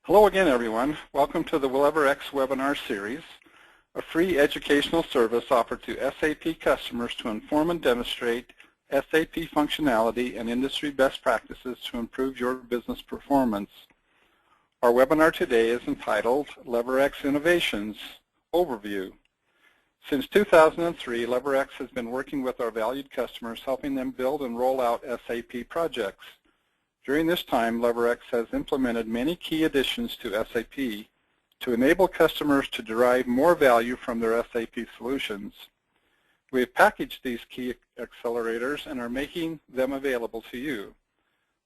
Hello again, everyone. Welcome to the LeverX webinar series, a free educational service offered to SAP customers to inform and demonstrate SAP functionality and industry best practices to improve your business performance. Our webinar today is entitled LeverX Innovations Overview. Since 2003, LeverX has been working with our valued customers, helping them build and roll out SAP projects. During this time, LeverX has implemented many key additions to SAP to enable customers to derive more value from their SAP solutions. We have packaged these key accelerators and are making them available to you.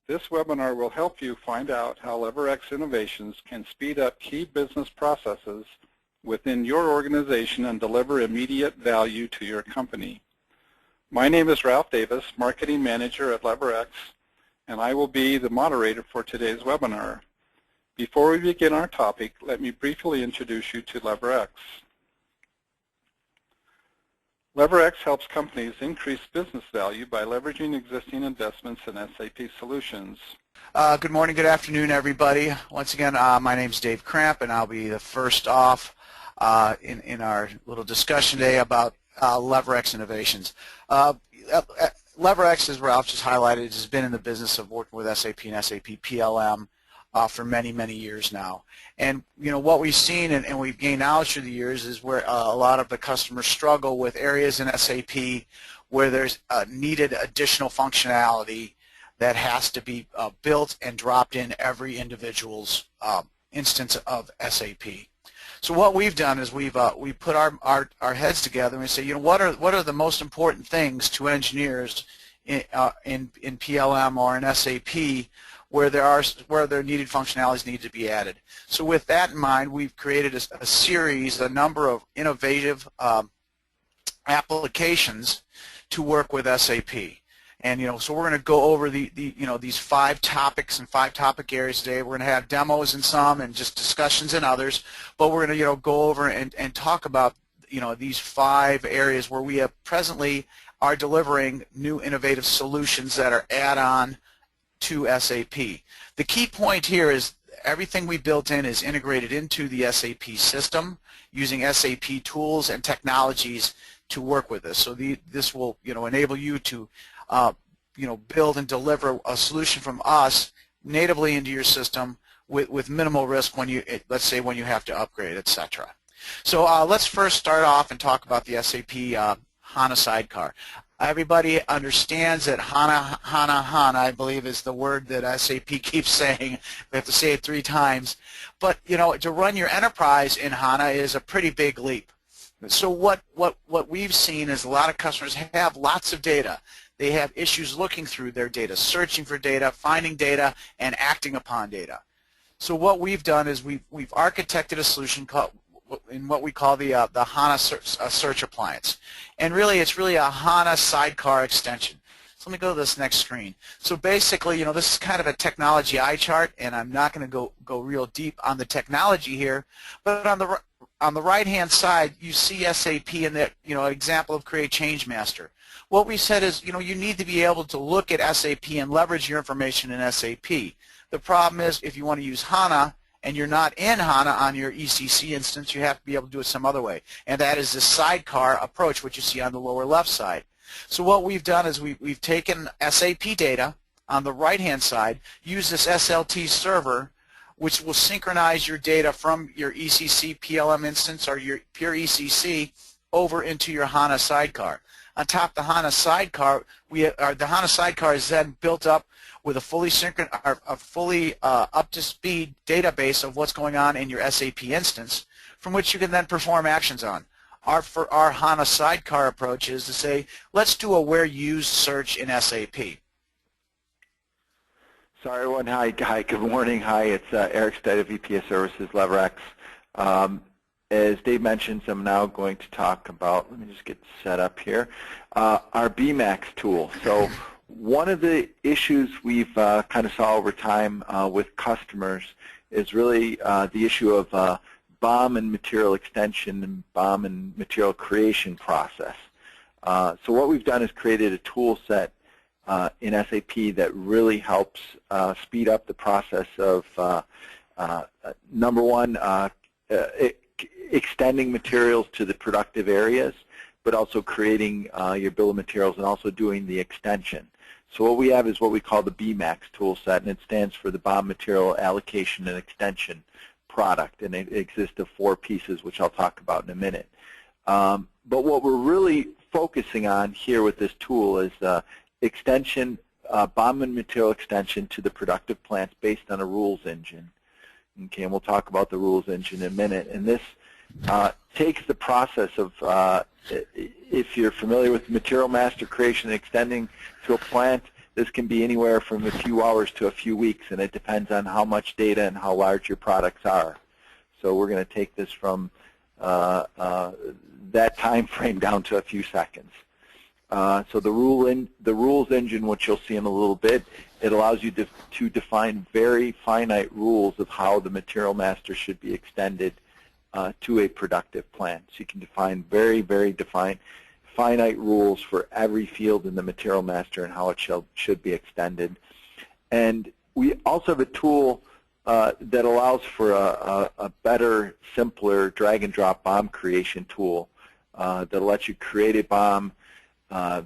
This webinar will help you find out how LeverX innovations can speed up key business processes within your organization and deliver immediate value to your company. My name is Ralph Davis, Marketing Manager at LeverX, and I will be the moderator for today's webinar. Before we begin our topic, let me briefly introduce you to LeverX. LeverX helps companies increase business value by leveraging existing investments in SAP solutions. Good morning, good afternoon, everybody. Once again, my name is Dave Cramp, and I'll be the first off in our little discussion today about LeverX innovations. LeverX, as Ralph just highlighted, has been in the business of working with SAP and SAP PLM for many, many years now. And what we've seen and we've gained knowledge through the years is where a lot of the customers struggle with areas in SAP where there's needed additional functionality that has to be built and dropped in every individual's instance of SAP. So what we've done is we put our heads together and we say, what are the most important things to engineers in PLM or in SAP where their needed functionalities need to be added. So with that in mind, we've created a series, a number of innovative applications to work with SAP. And so we're going to go over these 5 topics and 5 topic areas today. We're going to have demos in some and just discussions in others, but we're going to go over and talk about these 5 areas where we have presently are delivering new innovative solutions that are add-on to SAP. The key point here is everything we built in is integrated into the SAP system using SAP tools and technologies to work with this. So this will enable you to build and deliver a solution from us natively into your system with minimal risk when let's say when you have to upgrade, etc. So let's first start off and talk about the SAP Hana Sidecar. Everybody understands that Hana, I believe, is the word that SAP keeps saying. We have to say it 3 times. But to run your enterprise in Hana is a pretty big leap. So what we've seen is a lot of customers have lots of data. They have issues looking through their data, searching for data, finding data, and acting upon data. So what we've done is we've architected a solution called in what we call the Hana search appliance. And really, it's really a Hana Sidecar extension. So let me go to this next screen. So basically, this is kind of a technology eye chart, and I'm not going to go real deep on the technology here, but on the right-hand side, you see SAP in that example of Create Change Master. What we said is, you need to be able to look at SAP and leverage your information in SAP. The problem is, if you want to use Hana and you're not in Hana on your ECC instance, you have to be able to do it some other way, and that is the sidecar approach, which you see on the lower left side. So what we've done is we've taken SAP data on the right-hand side, use this SLT server, which will synchronize your data from your ECC PLM instance or your pure ECC over into your Hana Sidecar. On top of the Hana Sidecar, the Hana Sidecar is then built up with a fully up-to-speed database of what's going on in your SAP instance, from which you can then perform actions on. Our HANA Sidecar approach is to say, let's do a where used search in SAP. Sorry, everyone. Hi, good morning. Hi, it's Eric Steida, VP of Services, LeverX. As Dave mentioned, I'm now going to talk about, let me just get set up here, our Bmax tool. So one of the issues we've kind of saw over time with customers is really the issue of BOM and material extension and BOM and material creation process. So what we've done is created a tool set in SAP that really helps speed up the process of Number one, extending materials to the productive areas, but also creating your bill of materials and also doing the extension. So what we have is what we call the Bmax tool set, and it stands for the BOM Material Allocation and Extension product, and it exists of 4 pieces, which I'll talk about in a minute. But what we're really focusing on here with this tool is extension, BOM and material extension to the productive plants based on a rules engine. Okay, and we'll talk about the rules engine in a minute. And this takes the process of, if you're familiar with material master creation and extending to a plant, this can be anywhere from a few hours to a few weeks, and it depends on how much data and how large your products are. So we're going to take this from that time frame down to a few seconds. So the rules engine, which you'll see in a little bit, it allows you to define very finite rules of how the material master should be extended to a productive plant. So you can define very, very finite rules for every field in the material master and how it should be extended. And we also have a tool that allows for a better, simpler drag-and-drop BOM creation tool that lets you create a BOM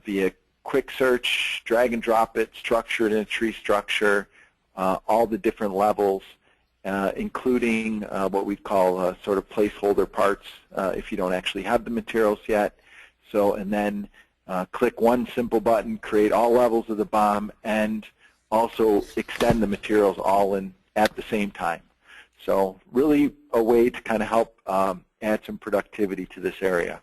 via quick search, drag and drop it, structure it in a tree structure, all the different levels, including what we call sort of placeholder parts if you don't actually have the materials yet. So, and then click one simple button, create all levels of the BOM, and also extend the materials all in at the same time. So really a way to kind of help add some productivity to this area.